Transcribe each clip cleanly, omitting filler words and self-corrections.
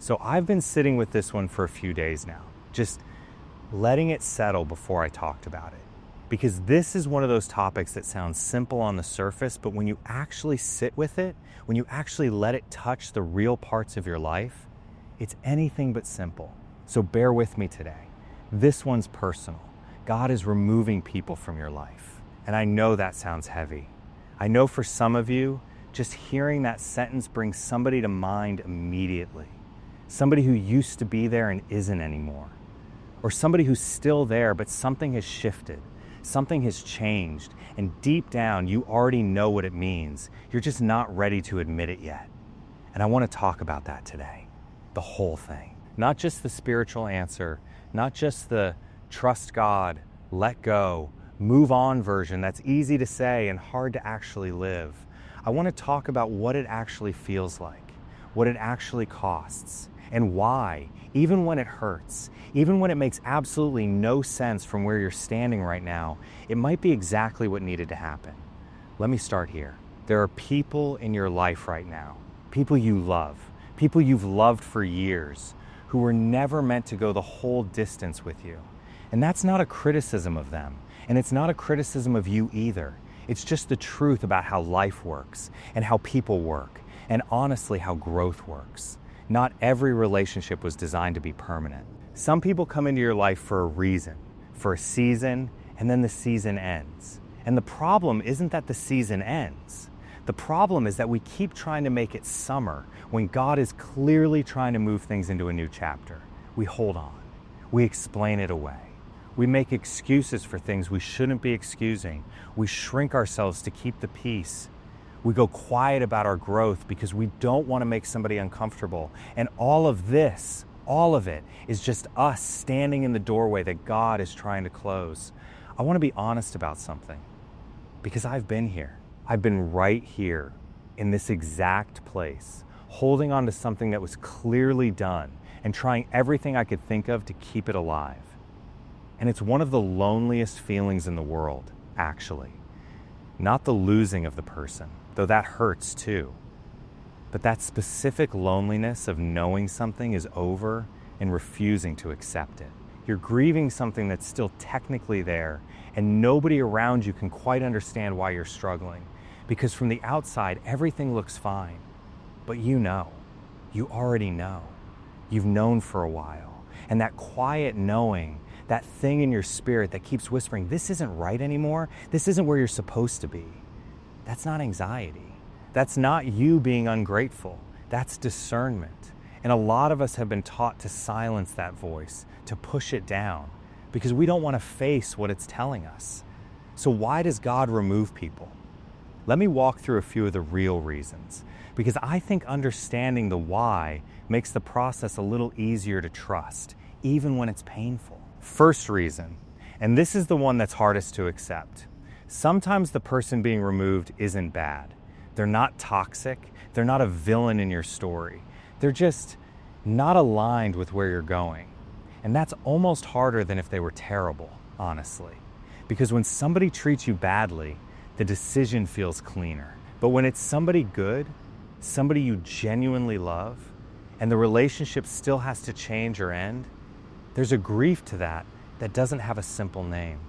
So I've been sitting with this one for a few days now, just letting it settle before I talked about it. Because this is one of those topics that sounds simple on the surface, but when you actually sit with it, when you actually let it touch the real parts of your life, it's anything but simple. So bear with me today. This one's personal. God is removing people from your life. And I know that sounds heavy. I know for some of you, just hearing that sentence brings somebody to mind immediately. Somebody who used to be there and isn't anymore. Or somebody who's still there, but something has shifted. Something has changed. And deep down, you already know what it means. You're just not ready to admit it yet. And I want to talk about that today. The whole thing. Not just the spiritual answer, not just the trust God, let go, move on version that's easy to say and hard to actually live. I want to talk about what it actually feels like, what it actually costs, and why, even when it hurts, even when it makes absolutely no sense from where you're standing right now, it might be exactly what needed to happen. Let me start here. There are people in your life right now, people you love, people you've loved for years, who were never meant to go the whole distance with you. And that's not a criticism of them, and it's not a criticism of you either. It's just the truth about how life works, and how people work, and honestly how growth works. Not every relationship was designed to be permanent. Some people come into your life for a reason, for a season, and then the season ends. And the problem isn't that the season ends. The problem is that we keep trying to make it summer when God is clearly trying to move things into a new chapter. We hold on. We explain it away. We make excuses for things we shouldn't be excusing. We shrink ourselves to keep the peace. We go quiet about our growth because we don't want to make somebody uncomfortable. And all of this, all of it, is just us standing in the doorway that God is trying to close. I want to be honest about something because I've been here. I've been right here in this exact place, holding on to something that was clearly done and trying everything I could think of to keep it alive. And it's one of the loneliest feelings in the world, actually. Not the losing of the person, though that hurts too. But that specific loneliness of knowing something is over and refusing to accept it. You're grieving something that's still technically there, and nobody around you can quite understand why you're struggling. Because from the outside, everything looks fine. But you know. You already know. You've known for a while. And that quiet knowing, that thing in your spirit that keeps whispering, this isn't right anymore, this isn't where you're supposed to be. That's not anxiety. That's not you being ungrateful. That's discernment. And a lot of us have been taught to silence that voice, to push it down, because we don't want to face what it's telling us. So why does God remove people? Let me walk through a few of the real reasons, because I think understanding the why makes the process a little easier to trust, even when it's painful. First reason, and this is the one that's hardest to accept. Sometimes the person being removed isn't bad. They're not toxic. They're not a villain in your story. They're just not aligned with where you're going. And that's almost harder than if they were terrible, honestly. Because when somebody treats you badly, the decision feels cleaner. But when it's somebody good, somebody you genuinely love, and the relationship still has to change or end, there's a grief to that that doesn't have a simple name.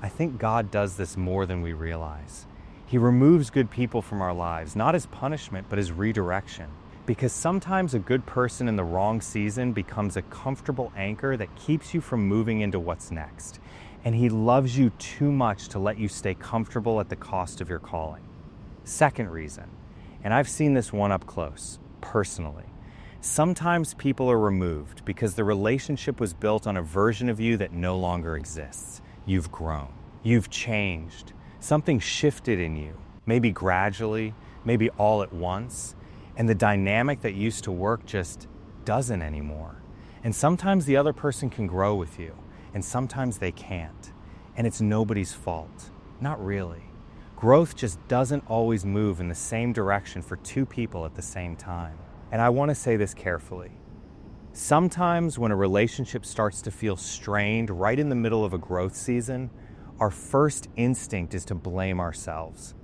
I think God does this more than we realize. He removes good people from our lives, not as punishment, but as redirection. Because sometimes a good person in the wrong season becomes a comfortable anchor that keeps you from moving into what's next. And He loves you too much to let you stay comfortable at the cost of your calling. Second reason, and I've seen this one up close, personally. Sometimes people are removed because the relationship was built on a version of you that no longer exists. You've grown. You've changed. Something shifted in you, maybe gradually, maybe all at once, and the dynamic that used to work just doesn't anymore. And sometimes the other person can grow with you, and sometimes they can't. And it's nobody's fault. Not really. Growth just doesn't always move in the same direction for two people at the same time. And I want to say this carefully. Sometimes when a relationship starts to feel strained right in the middle of a growth season, our first instinct is to blame ourselves,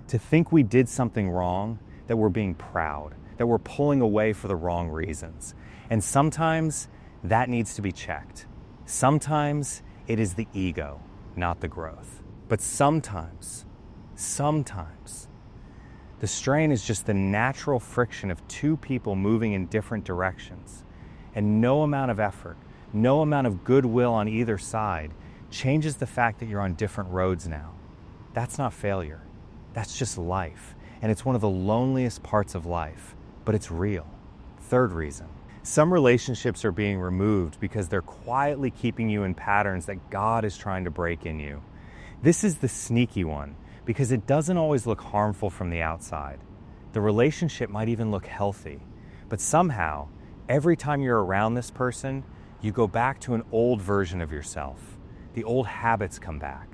to think we did something wrong, that we're being proud, that we're pulling away for the wrong reasons. And sometimes that needs to be checked. Sometimes it is the ego, not the growth. But sometimes, the strain is just the natural friction of two people moving in different directions. And no amount of effort, no amount of goodwill on either side changes the fact that you're on different roads now. That's not failure. That's just life. And it's one of the loneliest parts of life, but it's real. Third reason. Some relationships are being removed because they're quietly keeping you in patterns that God is trying to break in you. This is the sneaky one because it doesn't always look harmful from the outside. The relationship might even look healthy, but somehow, every time you're around this person, you go back to an old version of yourself. The old habits come back.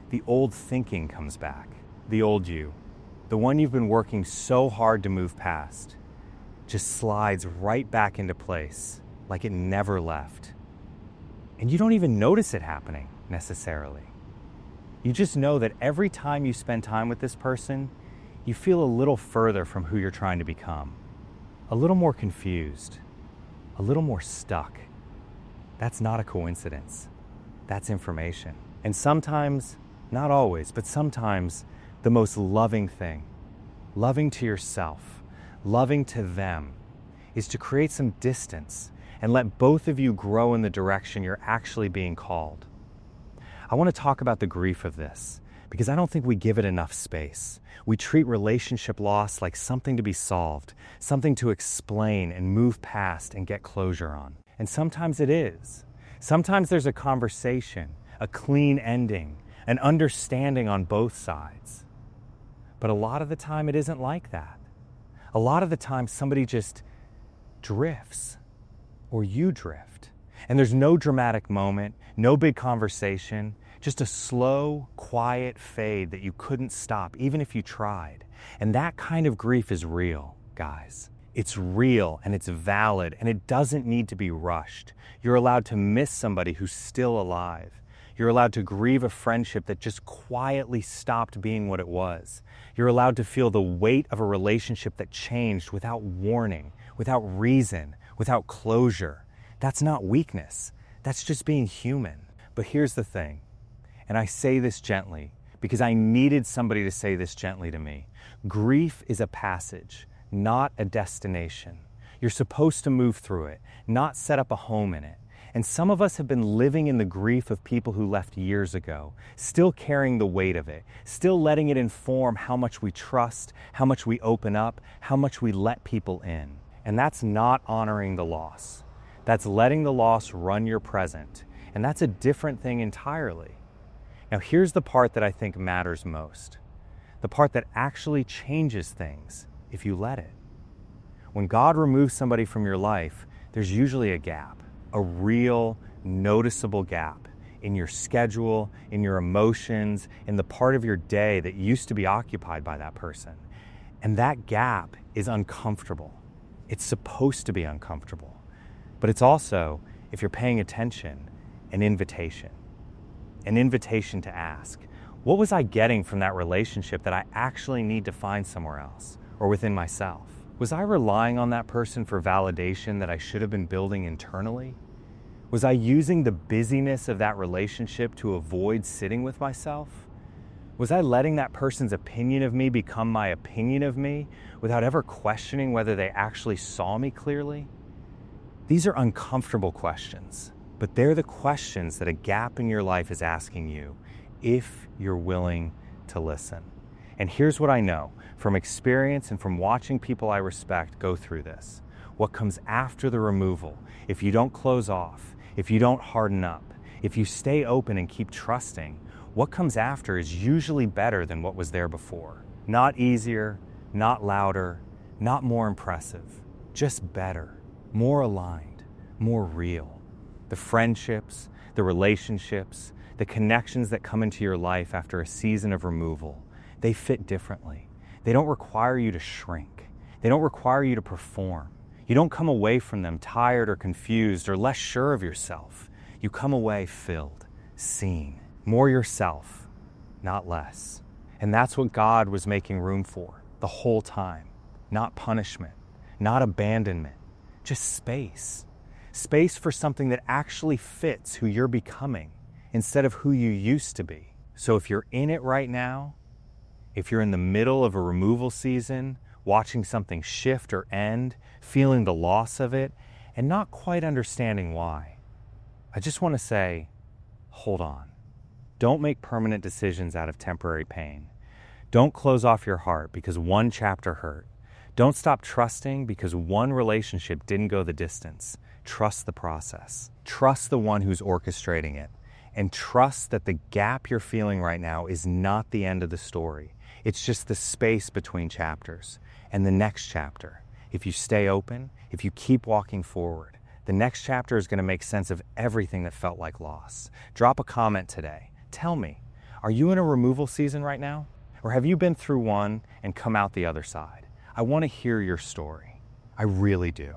The old thinking comes back. The old you, the one you've been working so hard to move past, just slides right back into place like it never left. And you don't even notice it happening necessarily. You just know that every time you spend time with this person, you feel a little further from who you're trying to become, a little more confused, a little more stuck. That's not a coincidence. That's information. And sometimes, not always, but sometimes, the most loving thing, loving to yourself, loving to them, is to create some distance and let both of you grow in the direction you're actually being called. I want to talk about the grief of this because I don't think we give it enough space. We treat relationship loss like something to be solved, something to explain and move past and get closure on. And sometimes it is. Sometimes there's a conversation, a clean ending, an understanding on both sides. But a lot of the time it isn't like that. A lot of the time somebody just drifts, or you drift. And there's no dramatic moment, no big conversation, just a slow, quiet fade that you couldn't stop, even if you tried. And that kind of grief is real, guys. It's real and it's valid and it doesn't need to be rushed. You're allowed to miss somebody who's still alive. You're allowed to grieve a friendship that just quietly stopped being what it was. You're allowed to feel the weight of a relationship that changed without warning, without reason, without closure. That's not weakness. That's just being human. But here's the thing, and I say this gently because I needed somebody to say this gently to me. Grief is a passage, not a destination. You're supposed to move through it, not set up a home in it. And some of us have been living in the grief of people who left years ago, still carrying the weight of it, still letting it inform how much we trust, how much we open up, how much we let people in. And that's not honoring the loss. That's letting the loss run your present. And that's a different thing entirely. Now here's the part that I think matters most. The part that actually changes things if you let it. When God removes somebody from your life, there's usually a gap. A real noticeable gap in your schedule, in your emotions, in the part of your day that used to be occupied by that person. And that gap is uncomfortable. It's supposed to be uncomfortable. But it's also, if you're paying attention, an invitation to ask, what was I getting from that relationship that I actually need to find somewhere else or within myself? Was I relying on that person for validation that I should have been building internally? Was I using the busyness of that relationship to avoid sitting with myself? Was I letting that person's opinion of me become my opinion of me without ever questioning whether they actually saw me clearly? These are uncomfortable questions, but they're the questions that a gap in your life is asking you if you're willing to listen. And here's what I know from experience and from watching people I respect go through this. What comes after the removal, if you don't close off, if you don't harden up, if you stay open and keep trusting, what comes after is usually better than what was there before. Not easier, not louder, not more impressive, just better, more aligned, more real. The friendships, the relationships, the connections that come into your life after a season of removal, they fit differently. They don't require you to shrink. They don't require you to perform. You don't come away from them tired or confused or less sure of yourself. You come away filled, seen, more yourself, not less. And that's what God was making room for the whole time. Not punishment, not abandonment, just space. Space for something that actually fits who you're becoming instead of who you used to be. So if you're in it right now, if you're in the middle of a removal season, watching something shift or end, feeling the loss of it, and not quite understanding why, I just want to say, hold on. Don't make permanent decisions out of temporary pain. Don't close off your heart because one chapter hurt. Don't stop trusting because one relationship didn't go the distance. Trust the process. Trust the one who's orchestrating it. And trust that the gap you're feeling right now is not the end of the story. It's just the space between chapters. And the next chapter, if you stay open, if you keep walking forward, the next chapter is going to make sense of everything that felt like loss. Drop a comment today. Tell me, are you in a removal season right now? Or have you been through one and come out the other side? I want to hear your story. I really do.